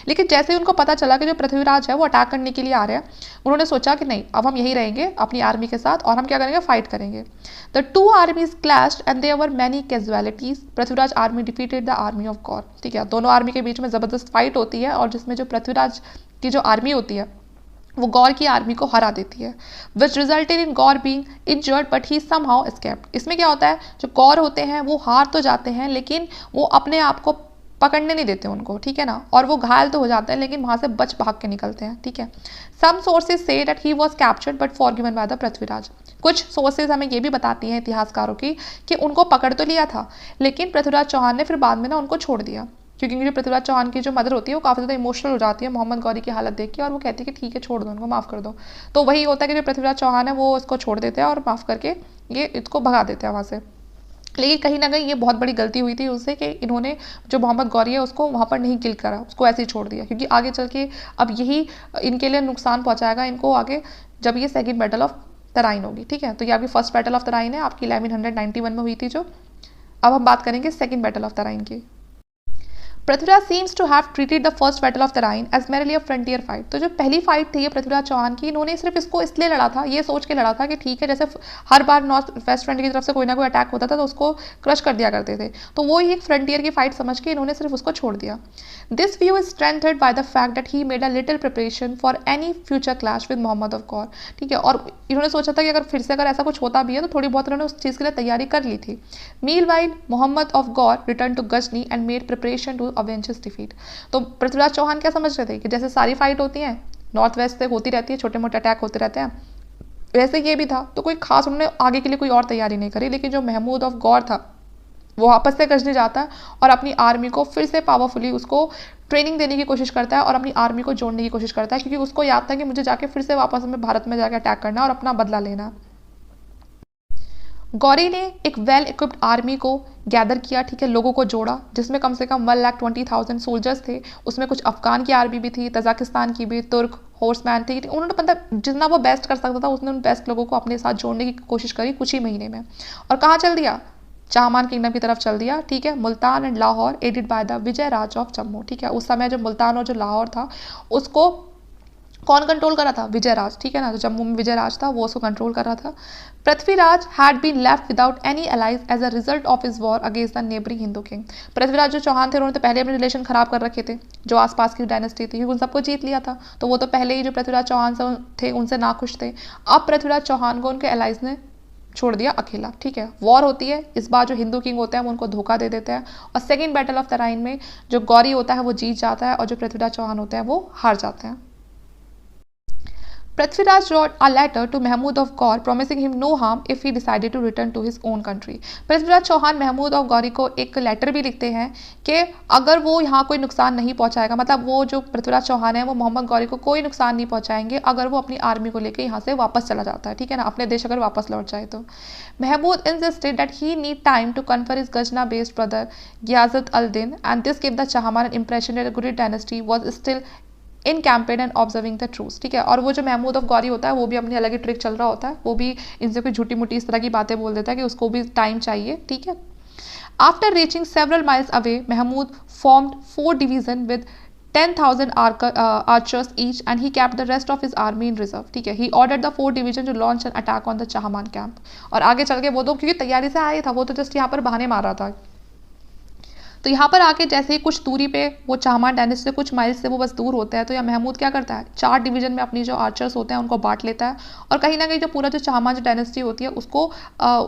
लेकिन जैसे ही उनको पता चला कि जो पृथ्वीराज है वो अटैक करने के लिए आ रहे हैं, उन्होंने सोचा कि नहीं, अब हम यहीं रहेंगे अपनी आर्मी के साथ और हम क्या करेंगे, फाइट करेंगे। The two armies clashed and there were many casualties. Prithviraj army defeated the army of Ghor, ठीक है, दोनों आर्मी के बीच में ज़बरदस्त फाइट होती है और जिसमें जो पृथ्वीराज की जो आर्मी होती है वो गौर की आर्मी को हरा देती है, विच resulted in Gaur being injured but he somehow escaped. इसमें क्या होता है, जो गौर होते हैं वो हार तो जाते हैं लेकिन वो अपने आप को पकड़ने नहीं देते उनको, ठीक है ना, और वो घायल तो हो जाते हैं लेकिन वहाँ से बच भाग के निकलते हैं, ठीक है। सम सोर्सेज से that he was captured but forgiven by the Prithviraj. कुछ सोर्सेज हमें ये भी बताती हैं इतिहासकारों की कि उनको पकड़ तो लिया था लेकिन पृथ्वीराज चौहान ने फिर बाद में ना उनको छोड़ दिया, क्योंकि जो पृथ्वीराज चौहान की जो मदर होती है वो काफ़ी ज़्यादा इमोशनल हो जाती है मोहम्मद गौरी की हालत देख के और वो कहती है कि ठीक है छोड़ दो उनको, माफ़ कर दो। तो वही होता है कि जो पृथ्वीराज चौहान है वो उसको छोड़ देते हैं और माफ़ करके ये इसको भगा देते हैं वहाँ से। लेकिन कहीं ना कहीं ये बहुत बड़ी गलती हुई थी उससे कि इन्होंने जो मोहम्मद गौरी है उसको वहाँ पर नहीं किल करा, उसको ऐसे ही छोड़ दिया, क्योंकि आगे चल के अब यही इनके लिए नुकसान पहुँचाएगा इनको आगे, जब ये सेकेंड बैटल ऑफ तराइन होगी, ठीक है। तो ये आपकी फर्स्ट बैटल ऑफ तराइन है, आपकी 1191 में हुई थी जो। अब हम बात करेंगे सेकेंड बैटल ऑफ तराइन की। Prithviraj seems to have treated the first battle of Tarain as merely a frontier fight. तो जो पहली फाइट थी ये पृथ्वीराज चौहान की, इन्होंने सिर्फ इसको इसलिए लड़ा था, ये सोच के लड़ा था कि ठीक है, जैसे हर बार नॉर्थ वेस्ट फ्रंट की तरफ से कोई ना कोई अटैक होता था तो उसको क्रश कर दिया करते थे, तो वो ही एक फ्रंटियर की फाइट समझ के इन्होंने सिर्फ उसको छोड़ दिया। This view is strengthened by the fact that he made a little preparation for any future clash with Mohammad of Ghor, ठीक है। और इन्होंने सोचा था कि अगर फिर से अगर ऐसा कुछ होता भी है तो थोड़ी बहुत इन्होंने उस चीज़ के लिए तैयारी कर ली थी। Meanwhile Mohammad of Ghor return to Ghazni and made preparation to avenge his defeat. तो पृथ्वीराज चौहान क्या समझ रहे थे कि जैसे सारी फाइट होती हैं नॉर्थ वेस्ट से होती रहती है, छोटे मोटे अटैक होते रहते हैं, वैसे ये भी था, तो कोई खास उन्होंने आगे के लिए कोई और तैयारी नहीं करी। लेकिन जो महमूद ऑफ गौर था वो वापस से गजनी जाता है और अपनी आर्मी को फिर से पावरफुली उसको ट्रेनिंग देने की कोशिश करता है और अपनी आर्मी को जोड़ने की कोशिश करता है, क्योंकि उसको याद था कि मुझे जाके फिर से वापस में भारत में जाकर अटैक करना और अपना बदला लेना। गौरी ने एक वेल इक्विप्ड आर्मी को गैदर किया, ठीक है, लोगों को जोड़ा, जिसमें कम से कम 1,20,000 सोल्जर्स थे। उसमें कुछ अफगान की आर्मी भी थी, तजाकिस्तान की भी, तुर्क हॉर्समैन थे। उन्होंने मतलब जितना वो बेस्ट कर सकता था उसने उन बेस्ट लोगों को अपने साथ जोड़ने की कोशिश करी कुछ ही महीने में। और कहाँ चल दिया, चाहमान किंगडम की तरफ चल दिया, ठीक है। Multan and Lahore aided by the Vijay Raj of Jammu, ठीक है। उस समय जो मुल्तान और जो लाहौर था उसको कौन कंट्रोल कर रहा था, विजय राज, ठीक है ना। तो जम्मू में विजय राज था, वो उसको कंट्रोल कर रहा था। Prithviraj had been left without any allies as a result of his war against the neighbouring Hindu king. Prithviraj जो चौहान थे उन्होंने तो पहले अपने रिलेशन खराब कर रखे थे, जो आसपास की डायनेस्टी थी, उन सबको जीत लिया था, तो वो तो पहले ही जो पृथ्वीराज चौहान से थे उनसे नाखुश थे। अब पृथ्वीराज चौहान को उनके एलाइज ने छोड़ दिया अकेला, ठीक है। वॉर होती है, इस बार जो हिंदू किंग होते हैं वो उनको धोखा दे देते हैं और सेकेंड बैटल ऑफ तराइन में जो गौरी होता है वो जीत जाता है और जो पृथ्वीराज चौहान होते हैं वो हार जाते हैं। Prithviraj wrote a letter to Mahmud of Gaur promising him no harm if he decided to return to his own country. Prithviraj Chauhan Mahmud of Ghori को एक लेटर भी लिखते हैं कि अगर वो यहाँ कोई नुकसान नहीं पहुँचाएगा, मतलब वो जो पृथ्वीराज चौहान है वो मोहम्मद गौरी को कोई नुकसान नहीं पहुँचाएंगे अगर वो अपनी आर्मी को लेकर यहाँ से वापस चला जाता है, ठीक है ना, अपने देश अगर वापस लौट जाए तो। Mahmud insisted that he need time to confer his Gajna based brother Ghiyasat al-Din and this gave the Chahman an impression that the Ghurid dynasty was still in campaign and observing the truth, ठीक है। और वो जो Mahmood of Gauri होता है वो भी अपनी अलग ही ट्रिक चल रहा होता है, वो भी इनसे कोई झूठी मूठी इस तरह की बातें बोल देता है कि उसको भी टाइम चाहिए, ठीक है। After reaching several miles away Mahmud formed 4 division with 10,000 archers each and he kept the rest of his army in reserve, ठीक है। He ordered the 4 division to launch an attack on the Chahamana camp. और आगे चल के वो तो क्योंकि तैयारी से आया था, वो तो जस्ट यहाँ पर बहाने मार रहा था। तो यहाँ पर आके जैसे ही कुछ दूरी पे वो चाहमान डायनेस्टी से कुछ माइल्स से वो बस दूर होता है, तो यह महमूद क्या करता है, 4 डिवीजन में अपनी जो आर्चर्स होते हैं उनको बांट लेता है और कहीं ना कहीं जो पूरा जो चाहमान जो डायनेस्टी होती है उसको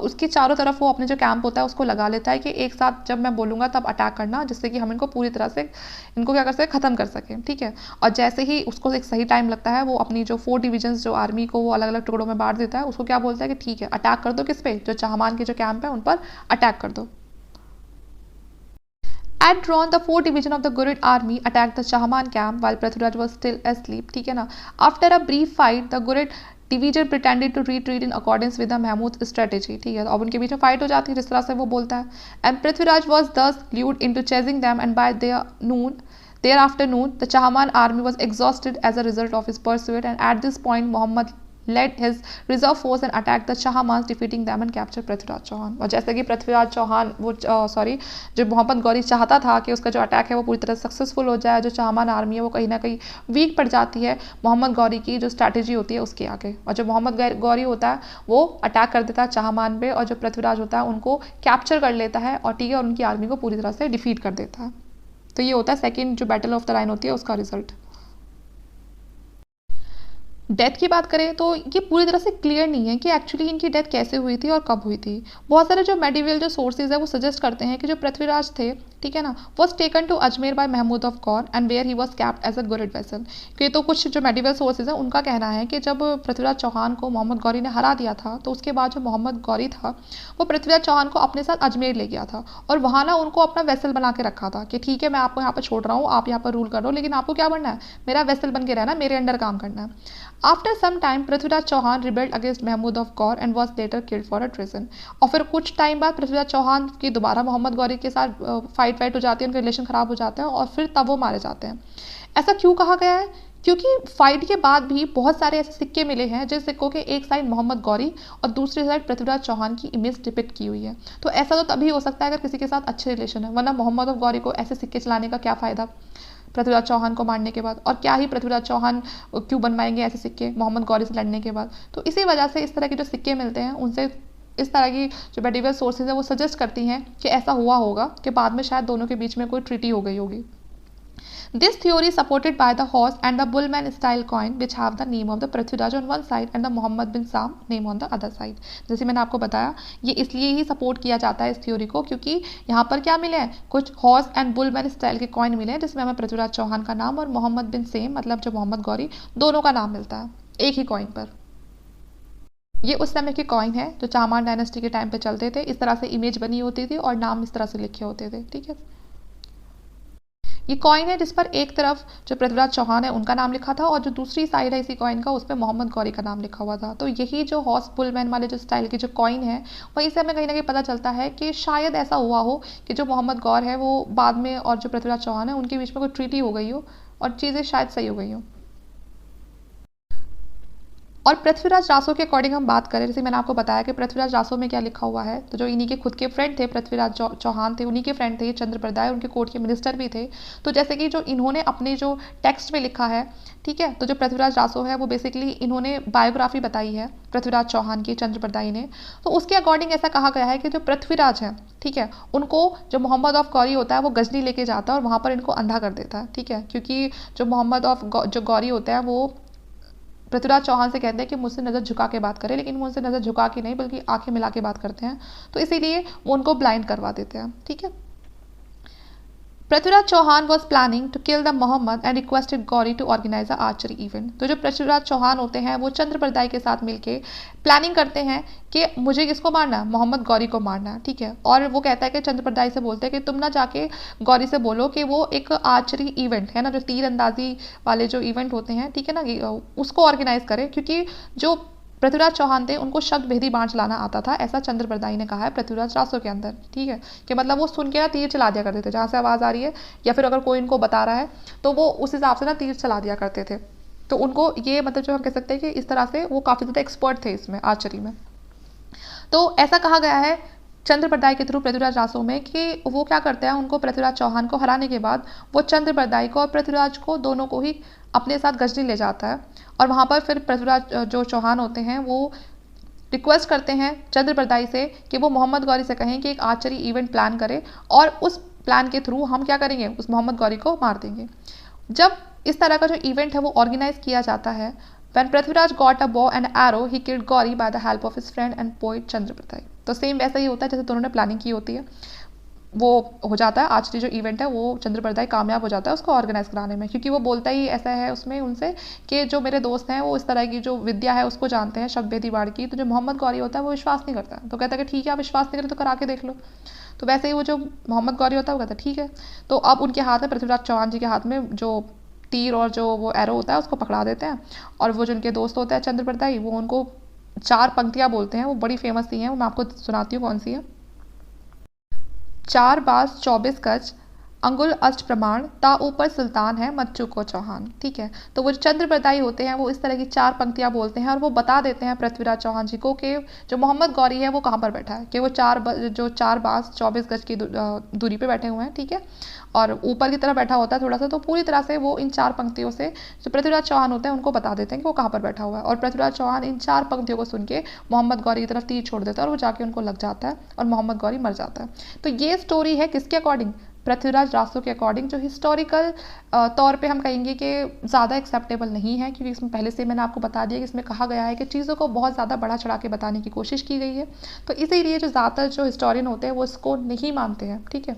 उसकी चारों तरफ वो अपने जो कैंप होता है उसको लगा लेता है कि एक साथ जब मैं बोलूँगा तब अटैक करना, जिससे कि हम इनको पूरी तरह से इनको क्या कर सकें, ख़त्म कर सकें, ठीक है। और जैसे ही उसको एक सही टाइम लगता है वो अपनी जो 4 डिवीजन जो आर्मी को वो अलग अलग टुकड़ों में बांट देता है, उसको क्या बोलता है कि ठीक है अटैक कर दो, किस पे, जो चाहमान के जो कैंप है उन पर अटैक कर दो। At dawn, the 4th division of the Ghurid army attacked the Chahman camp while Prithviraj was still asleep, ठीक है ना। After a brief fight, the Ghurid division pretended to retreat in accordance with the Mahmud strategy, ठीक है। अब उनके बीच में fight हो जाती है जिस तरह से वो बोलता है। And Prithviraj was thus glued into chasing them and by their afternoon, the Chahman army was exhausted as a result of his pursuit, and at this point, Muhammad led his reserve force and attacked the Chahmans, defeating them and captured Prithviraj Chauhan. और जैसे कि पृथ्वीराज चौहान वो जो मोहम्मद गौरी चाहता था कि उसका जो अटैक है वो पूरी तरह सक्सेसफुल हो जाए, जो चहमान आर्मी है वो कहीं ना कहीं वीक पड़ जाती है मोहम्मद गौरी की जो स्ट्रैटेजी होती है उसके आगे। और जो मोहम्मद गौरी होता है वो अटैक कर देता है चहमान पे, और जो पृथ्वीराज होता है उनको कैप्चर कर लेता है और ठीक है, और उनकी आर्मी को पूरी तरह से डिफीट कर देता है। तो ये होता है सेकेंड जो बैटल ऑफ द राइन होती है उसका रिजल्ट। डेथ की बात करें तो ये पूरी तरह से क्लियर नहीं है कि एक्चुअली इनकी डेथ कैसे हुई थी और कब हुई थी। बहुत सारे जो मेडिवल जो सोर्सेज है वो सजेस्ट करते हैं कि जो पृथ्वीराज थे, ठीक है ना, was taken to Ajmer by Mahmud of Ghor and where he was kept as a good vassal. ये तो कुछ जो मेडिवल सोर्सेज है उनका कहना है कि जब पृथ्वीराज चौहान को मोहम्मद गौरी ने हरा दिया था तो उसके बाद जो मोहम्मद गौरी था वो पृथ्वीराज चौहान को अपने साथ अजमेर ले गया था और वहाँ ना उनको अपना वेसल बना के रखा था कि ठीक है मैं आपको यहाँ पर छोड़ रहा हूँ, आप यहाँ पर रूल कर रहे हो, लेकिन आपको क्या बनना है, मेरा वेसल बन के रहना, मेरे अंडर काम करना है। After some time Prithviraj Chauhan rebelled against Mahmud of Ghor and was later killed for a treason. और फिर कुछ टाइम बाद पृथ्वीराज चौहान की दोबारा मोहम्मद गौरी के साथ फाइट हो जाती है, उनके रिलेशन खराब हो जाते हैं और फिर तब वो मारे जाते हैं। ऐसा क्यों कहा गया है? क्योंकि फाइट के बाद भी बहुत सारे ऐसे सिक्के मिले हैं जिन सिक्कों के एक साइड मोहम्मद गौरी और दूसरी साइड पृथ्वीराज चौहान की इमेज डिपिक्ट की हुई है। तो ऐसा तो तभी हो सकता है अगर किसी के साथ अच्छे रिलेशन है, वरना मोहम्मद ऑफ गौरी को ऐसे सिक्के चलाने का क्या फ़ायदा पृथ्वीराज चौहान को मारने के बाद, और क्या ही पृथ्वीराज चौहान क्यों बनवाएंगे ऐसे सिक्के मोहम्मद गौरी से लड़ने के बाद। तो इसी वजह से इस तरह के जो सिक्के मिलते हैं उनसे इस तरह की जो मेडिवल सोर्सेज है वो सजेस्ट करती हैं कि ऐसा हुआ होगा कि बाद में शायद दोनों के बीच में कोई ट्रीटी हो गई होगी। This theory is supported by the horse and the bullman style coin which have the name of the Prithviraj on one side and the Mohammad बिन साम name on the other side। जैसे मैंने आपको बताया ये इसलिए ही सपोर्ट किया जाता है इस थ्योरी को क्योंकि यहाँ पर क्या मिले हैं, कुछ हॉर्स एंड बुलमैन स्टाइल के कॉइन मिले हैं जिसमें हमें पृथ्वीराज चौहान का नाम और मोहम्मद बिन सेम मतलब जो मोहम्मद गौरी दोनों का नाम मिलता है एक ही कॉइन पर। ये उस समय के कॉइन है जो चाहमान डायनेस्टी के टाइम पे चलते थे, इस तरह से इमेज बनी होती थी और नाम इस तरह से लिखे होते थे, ठीक है। ये कॉइन है जिस पर एक तरफ जो पृथ्वीराज चौहान है उनका नाम लिखा था और जो दूसरी साइड है इसी कॉइन का उस पर मोहम्मद गौरी का नाम लिखा हुआ था। तो यही जो हॉर्स बुलमैन वाले जो स्टाइल के जो कॉइन है वहीं से हमें कहीं ना कहीं पता चलता है कि शायद ऐसा हुआ हो कि जो मोहम्मद गौर है वो बाद में और जो पृथ्वीराज चौहान है उनके बीच में कोई ट्रीटी हो गई हो और चीज़ें शायद सही हो गई हो। और पृथ्वीराज रासो के अकॉर्डिंग हम बात करें, जैसे मैंने आपको बताया कि पृथ्वीराज रासो में क्या लिखा हुआ है, तो जो इन्हीं के खुद के फ्रेंड थे पृथ्वीराज चौहान थे, उन्हीं के फ्रेंड थे ये चंद्रप्रदाय, उनके कोर्ट के मिनिस्टर भी थे। तो जैसे कि जो इन्होंने अपने जो टेक्स्ट में लिखा है, ठीक है, तो जो पृथ्वीराज रासो है वो बेसिकली इन्होंने बायोग्राफी बताई है पृथ्वीराज चौहान की चंद्रप्रदाय ने। तो उसके अकॉर्डिंग ऐसा कहा गया है कि जो पृथ्वीराज है, ठीक है, उनको जो मोहम्मद ऑफ गौरी होता है वो गजनी लेके जाता है और वहाँ पर इनको अंधा कर देता है, ठीक है, क्योंकि जो मोहम्मद ऑफ जो गौरी होता है वो पृथ्वीराज चौहान से कहते हैं कि मुझसे नज़र झुका के बात करें, लेकिन वो उनसे नज़र झुका के नहीं बल्कि आंखें मिला के बात करते हैं, तो इसीलिए वो उनको ब्लाइंड करवा देते हैं, ठीक है। Prithviraj Chauhan was planning to kill the Mohammad and requested Ghori to organise a archery event. तो जो पृथ्वीराज चौहान होते हैं वो चंद्रप्रदाय के साथ मिलके प्लानिंग करते हैं कि मुझे किसको मारना है, मोहम्मद गौरी को मारना है, ठीक है। और वो कहता है कि चंद्रप्रदाय से बोलते हैं कि तुम ना जाके गौरी से बोलो कि वो एक आर्चरी इवेंट है ना, जो तीर अंदाजी वाले जो इवेंट होते हैं, ठीक है ना, उसको ऑर्गेनाइज करे, क्योंकि जो पृथ्वीराज चौहान थे उनको शब्द भेदी बाण चलाना आता था, ऐसा चंद्रप्रदाय ने कहा है पृथ्वीराज रासो के अंदर, ठीक है, कि मतलब वो सुन के ना तीर चला दिया करते थे जहाँ से आवाज़ आ रही है, या फिर अगर कोई इनको बता रहा है तो वो उस हिसाब से ना तीर चला दिया करते थे। तो उनको ये मतलब जो हम कह सकते हैं कि इस तरह से वो काफ़ी ज़्यादा एक्सपर्ट थे इसमें आर्चरी में। तो ऐसा कहा गया है चंद्रप्रदाय के थ्रू पृथ्वीराज रासो में कि वो क्या करते हैं, उनको पृथ्वीराज चौहान को हराने के बाद वो चंद्रप्रदाय को और पृथ्वीराज को दोनों को ही अपने साथ गजनी ले जाता है और वहाँ पर फिर पृथ्वीराज जो चौहान होते हैं वो रिक्वेस्ट करते हैं चंद्रप्रदाय से कि वो मोहम्मद गौरी से कहें कि एक आर्चरी इवेंट प्लान करे और उस प्लान के थ्रू हम क्या करेंगे, उस मोहम्मद गौरी को मार देंगे। जब इस तरह का जो इवेंट है वो ऑर्गेनाइज किया जाता है, when Prithviraj got a bow and arrow he killed Ghori by the help of his friend and poet Chand Bardai. तो सेम वैसा ही होता है जैसे दोनों ने प्लानिंग की होती है, वो हो जाता है आर्चरी जो इवेंट है वो चंद्रप्रदाय कामयाब हो जाता है उसको ऑर्गेनाइज कराने में, क्योंकि वो बोलता ही ऐसा है उसमें उनसे कि जो मेरे दोस्त हैं वो इस तरह की जो विद्या है उसको जानते हैं, शब्द भेदी बाण की। तो जो मोहम्मद गौरी होता है वो विश्वास नहीं करता, तो कहता है कि ठीक है आप विश्वास नहीं करें तो करा के देख लो। तो वैसे ही वो जो मोहम्मद गौरी होता है वो कहता है ठीक है। तो अब उनके हाथ में पृथ्वीराज चौहान जी के हाथ में जो तीर और जो वो एरो होता है उसको पकड़ा देते हैं, और वो जो उनके दोस्त होते हैं चंद्रप्रदाई, वो उनको 4 पंक्तियाँ बोलते हैं, वो बड़ी फेमस सी हैं, वो मैं आपको सुनाती हूँ कौन सी है। 4 बास 24 गज, अंगुल अष्ट प्रमाण, ता ऊपर सुल्तान है मत चूको चौहान। ठीक है, तो वो चंद्रप्रदाई होते हैं वो इस तरह की 4 पंक्तियाँ बोलते हैं और वो बता देते हैं पृथ्वीराज चौहान जी को कि जो मोहम्मद गौरी है वो कहाँ पर बैठा है, कि वो 4 बास 24 गज की दूरी पे बैठे हुए हैं। ठीक है, और ऊपर की तरफ बैठा होता है थोड़ा सा, तो पूरी तरह से वो इन 4 पंक्तियों से जो पृथ्वीराज चौहान होते हैं उनको बता देते हैं कि वो कहाँ पर बैठा हुआ है, और पृथ्वीराज चौहान इन 4 पंक्तियों को सुन के मोहम्मद गौरी की तरफ तीर छोड़ देता है और वो जाके उनको लग जाता है और मोहम्मद गौरी मर जाता है। तो ये स्टोरी है किसके अकॉर्डिंग, पृथ्वीराज रासो के अकॉर्डिंग, जो हिस्टोरिकल तौर पे हम कहेंगे कि ज़्यादा एक्सेप्टेबल नहीं है, क्योंकि इसमें पहले से मैंने आपको बता दिया कि इसमें कहा गया है कि चीज़ों को बहुत ज़्यादा बड़ा चढ़ा के बताने की कोशिश की गई है, तो इसीलिए जो ज़्यादातर जो हिस्टोरियन होते हैं वो इसको नहीं मानते हैं। ठीक है,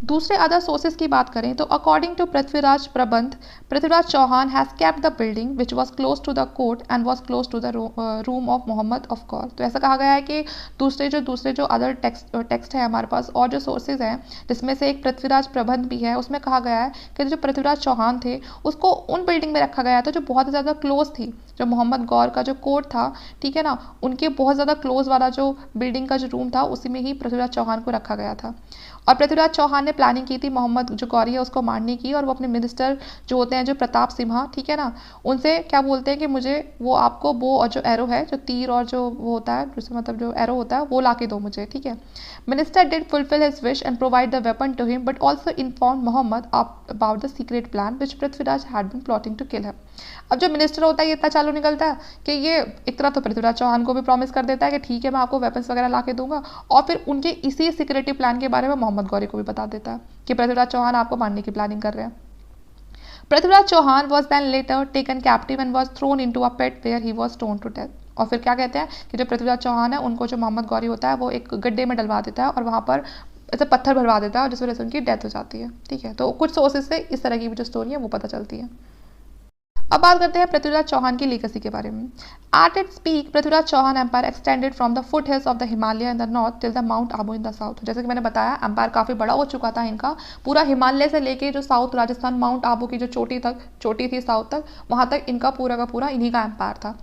दूसरे अदर सोर्सेज की बात करें तो according to Prithviraj Prabandha, Prithviraj Chauhan has kept the building which was close to the court and was close to the room of Mohammad of Ghor. तो ऐसा कहा गया है कि दूसरे जो अदर टेक्स्ट है हमारे पास और जो सोर्सेज हैं, जिसमें से एक पृथ्वीराज प्रबंध भी है, उसमें कहा गया है कि जो पृथ्वीराज चौहान थे उसको उन बिल्डिंग में रखा गया था जो बहुत ज़्यादा क्लोज थी, जो मोहम्मद गौर का जो कोर्ट था, ठीक है ना, उनके बहुत ज़्यादा क्लोज वाला जो बिल्डिंग का जो रूम था उसी में ही पृथ्वीराज चौहान को रखा गया था। और पृथ्वीराज चौहान ने प्लानिंग की थी मोहम्मद जो गौरी है उसको मारने की, और वो अपने मिनिस्टर जो होते हैं जो प्रताप सिम्हा, ठीक है ना, उनसे क्या बोलते हैं कि मुझे वो आपको बो और जो एरो है, जो तीर और जो वो होता है, जिससे मतलब जो एरो होता है वो ला के दो मुझे। ठीक है, minister did fulfil his wish and provide the weapon to him but also inform Mohammad about the secret plan which Prithviraj had been plotting to kill him. अब जो मिनिस्टर होता है ये इतना चालू निकलता है कि ये एक तरह तो पृथ्वीराज चौहान को भी प्रॉमिस कर देता है कि ठीक है मैं आपको वेपन्स वगैरह ला के दूंगा, और फिर उनके इसी सिक्योरिटी प्लान के बारे में मोहम्मद गौरी को भी बता देता है कि पृथ्वीराज चौहान आपको मारने की प्लानिंग कर रहे हैं। Prithviraj Chauhan was then later taken captive and was thrown into a pit where he was stone to death. और फिर क्या कहते हैं कि जो पृथ्वीराज चौहान है उनको जो मोहम्मद गौरी होता है वो एक गड्ढे में डलवा देता है और वहाँ पर ऐसे पत्थर भरवा देता है और जिस वजह से उनकी डेथ हो जाती है। ठीक है, तो कुछ सोर्सेज से इस तरह की जो स्टोरी है वो पता चलती है। अब बात करते हैं पृथ्वीराज चौहान की लीगेसी के बारे में। At its peak Prithviraj Chauhan empire extended from the foothills of the Himalaya in the north till the Mount Abu in the south. जैसे कि मैंने बताया एम्पायर काफ़ी बड़ा हो चुका था इनका, पूरा हिमालय से लेके जो साउथ राजस्थान माउंट आबू की जो चोटी थी साउथ तक, वहाँ तक इनका पूरा का पूरा इन्हीं का एम्पायर था।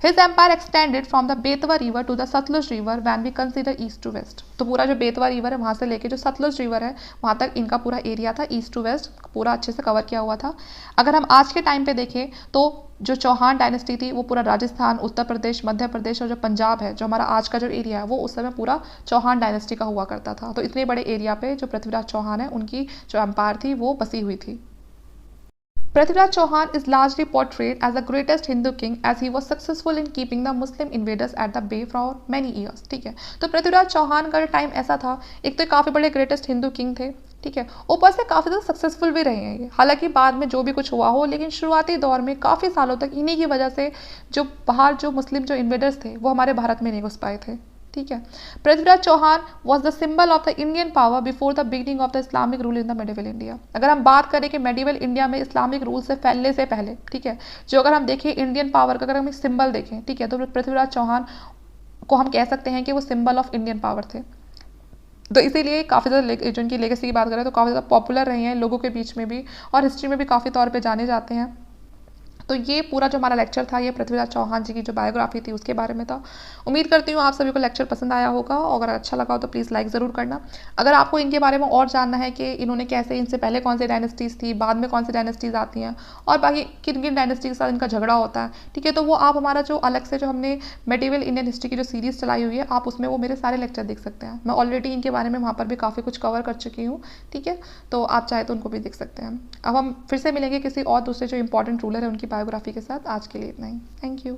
His empire extended from the Betwa river to the Sutlej river when we consider east to west. तो पूरा जो बेतवा रिवर है वहाँ से लेके जो सतलुज रिवर है वहाँ तक इनका पूरा एरिया था, ईस्ट टू वेस्ट पूरा अच्छे से कवर किया हुआ था। अगर हम आज के टाइम पे देखें तो जो चौहान डायनेस्टी थी वो पूरा राजस्थान, उत्तर प्रदेश, मध्य प्रदेश और जो पंजाब है, जो हमारा आज का जो एरिया है, वो उस समय पूरा चौहान डायनेस्टी का हुआ करता था। तो इतने बड़े एरिया पे जो पृथ्वीराज चौहान है उनकी जो एम्पायर थी वो बसी हुई थी। Prithviraj Chauhan is largely portrayed as the greatest Hindu king as he was successful in keeping the Muslim invaders at the bay for many years। ठीक है, तो पृथ्वीराज चौहान का टाइम ऐसा था, एक तो काफ़ी बड़े ग्रेटेस्ट हिंदू किंग थे, ठीक है, ऊपर से काफ़ी ज़्यादा सक्सेसफुल भी रहे हैं ये। हालांकि बाद में जो भी कुछ हुआ हो, लेकिन शुरुआती दौर में काफ़ी सालों तक इन्हीं की वजह से जो बाहर जो मुस्लिम जो इन्वेडर्स थे वो हमारे भारत में नहीं घुस पाए थे। ठीक है, Prithviraj Chauhan was the symbol of the Indian power before the beginning of the Islamic rule in the medieval India. अगर हम बात करें कि मेडिवल इंडिया में इस्लामिक रूल से फैलने से पहले, ठीक है, जो अगर हम देखें इंडियन पावर का अगर हम सिंबल देखें, ठीक है, तो पृथ्वीराज चौहान को हम कह सकते हैं कि वो सिंबल ऑफ इंडियन पावर थे। तो इसीलिए काफ़ी ज़्यादा जो इनकी लेगेसी की बात करें तो काफ़ी ज़्यादा पॉपुलर रही हैं लोगों के बीच में भी, और हिस्ट्री में भी काफ़ी तौर पे जाने जाते हैं। तो ये पूरा जो हमारा लेक्चर था ये पृथ्वीराज चौहान जी की जो बायोग्राफी थी उसके बारे में था। उम्मीद करती हूँ आप सभी को लेक्चर पसंद आया होगा, और अगर अच्छा लगा हो तो प्लीज़ लाइक ज़रूर करना। अगर आपको इनके बारे में और जानना है कि इन्होंने कैसे, इनसे पहले कौन सी डायनेस्टीज़ थी, बाद में कौन सी डायनेस्टीज़ आती हैं, और बाकी किन किन डायनेस्टी के साथ इनका झगड़ा होता है, ठीक है, तो वो आप हमारा जो अलग से जो हमने मेडिवल इंडियन हिस्ट्री की जो सीरीज़ चलाई हुई है, आप उसमें वो मेरे सारे लेक्चर देख सकते हैं। मैं ऑलरेडी इनके बारे में वहाँ पर भी काफ़ी कुछ कवर कर चुकी हूँ, ठीक है, तो आप चाहे तो उनको भी देख सकते हैं। अब हम फिर से मिलेंगे किसी और दूसरे जो इंपॉर्टेंट रूलर है उनकी बायोग्राफी के साथ। आज के लिए इतना ही, थैंक यू।